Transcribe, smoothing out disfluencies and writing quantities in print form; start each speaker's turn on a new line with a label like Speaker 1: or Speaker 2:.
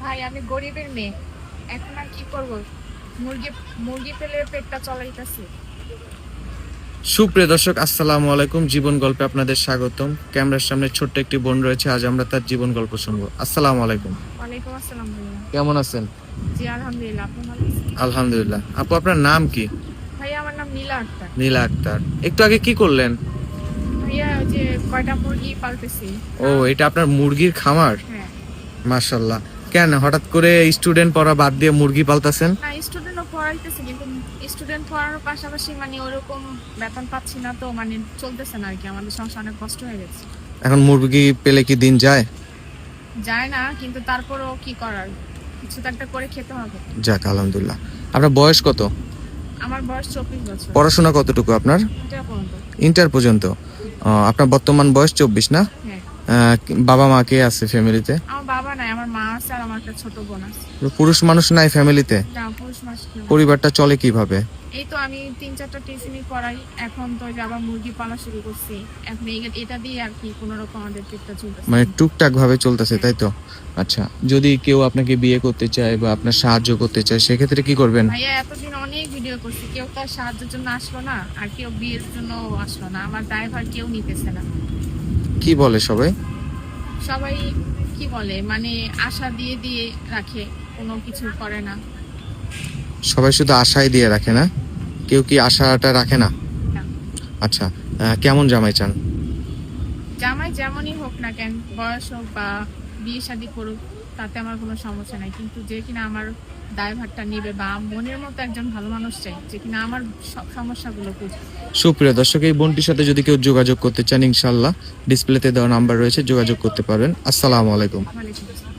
Speaker 1: ভাই আমি গরিবের মেয়ে, এখন আর কি করব? মুরগি মুরগি পেলে পেটটা চলাইতেছে।
Speaker 2: সুপ্রিয় দর্শক, আসসালামু আলাইকুম। জীবন গল্পে আপনাদের স্বাগতম। ক্যামেরার সামনে ছোট্ট একটি বোন রয়েছে, আজ আমরা তার জীবন গল্প শুনবো। আসসালামু আলাইকুম।
Speaker 1: ওয়ালাইকুম আসসালাম ভাইয়া।
Speaker 2: কেমন আছেন?
Speaker 1: জি আলহামদুলিল্লাহ, আপনি ভালো আছেন?
Speaker 2: আলহামদুলিল্লাহ। আপু, আপনার নাম কি?
Speaker 1: ভাইয়া আমার নাম নীলা আক্তার।
Speaker 2: নীলা আক্তার। একটু আগে কি করলেন?
Speaker 1: ভাইয়া ওই যে কয়টা মুরগি পালতেছি।
Speaker 2: ও, এটা আপনার মুরগির খামার?
Speaker 1: হ্যাঁ।
Speaker 2: মাশাআল্লাহ। কেন হঠাৎ করে স্টুডেন্ট পড়া বাদ দিয়ে মুরগি পালতেছেন?
Speaker 1: না, স্টুডেন্টও পড়াইতেছি, কিন্তু স্টুডেন্ট পড়ানোর পাশাপাশি মানে ওরকম বেতন পাচ্ছি না, তো মানে চলতেছে না আর কি। আমাদের সংসার অনেক কষ্ট হয়ে গেছে।
Speaker 2: এখন মুরগি পেলে কি দিন যায়?
Speaker 1: যায় না, কিন্তু তারপরও কি করার, কিছু তো একটা করে খেতে হবে।
Speaker 2: যাক, আলহামদুলিল্লাহ। আপনার বয়স কত?
Speaker 1: আমার বয়স 24 বছর।
Speaker 2: পড়াশোনা কতটুকু আপনার?
Speaker 1: এটা পর্যন্ত।
Speaker 2: ইন্টার পর্যন্ত। আপনার বর্তমান বয়স 24 না?
Speaker 1: হ্যাঁ।
Speaker 2: বাবা মা কে আছে ফ্যামিলিতে?
Speaker 1: আমার বাবা নাই, আমার মা আছে আর আমার একটা ছোট বোন আছে।
Speaker 2: পুরুষ মানুষ নাই ফ্যামিলিতে?
Speaker 1: না, পুরুষ মানুষ কেউ নেই।
Speaker 2: পরিবারটা চলে কিভাবে?
Speaker 1: এই তো আমি 3-4টা টিউশনি পড়াই, এখন তো ওই যে আবার মুরগি পালা শুরু করছি। এখন এটা দিয়ে আর কি কোনো রকম আমাদের পেটটা চলতেছে।
Speaker 2: মানে টুকটাক ভাবে চলতেছে, তাই তো? আচ্ছা, যদি কেউ আপনাকে বিয়ে করতে চায় বা আপনার সাহায্য করতে চায়, সেক্ষেত্রে কি করবেন?
Speaker 1: ভাইয়া এতদিন অনেক ভিডিও করছি, কেউ তার সাহায্যের জন্য আসলো না, আর কেউ বিয়ের জন্য আসলো না। আমার ড্রাইভার কেউ নিতেছে না।
Speaker 2: কি বলে সবাই?
Speaker 1: সবাই কি বলে, মানে আশা দিয়ে দিয়ে রাখে, কোনো কিছু করে না।
Speaker 2: সবাই শুধু আশাই দিয়ে রাখে না? কেউ কি আশাটা রাখে না?
Speaker 1: না।
Speaker 2: আচ্ছা, কেমন জামাই চান?
Speaker 1: জামাই যেমনই হোক না কেন, বয়স হোক বা বিয়ে শাদী করুক, তাতে আমার কোনো সমস্যা নাই, কিন্তু যে কিনা আমার দায়ভারটা নেবে বা মনের মতো একজন ভালো মানুষ চাই, যে কিনা আমার সব সমস্যাগুলো বুঝবে।
Speaker 2: সুপ্রিয় দর্শক, এই বোনটির সাথে যদি কেউ যোগাযোগ করতে চান, ইনশাআল্লাহ ডিসপ্লেতে দেওয়া নাম্বার রয়েছে, যোগাযোগ করতে পারবেন। আসসালামু আলাইকুম।
Speaker 1: ওয়ালাইকুম আসসালাম।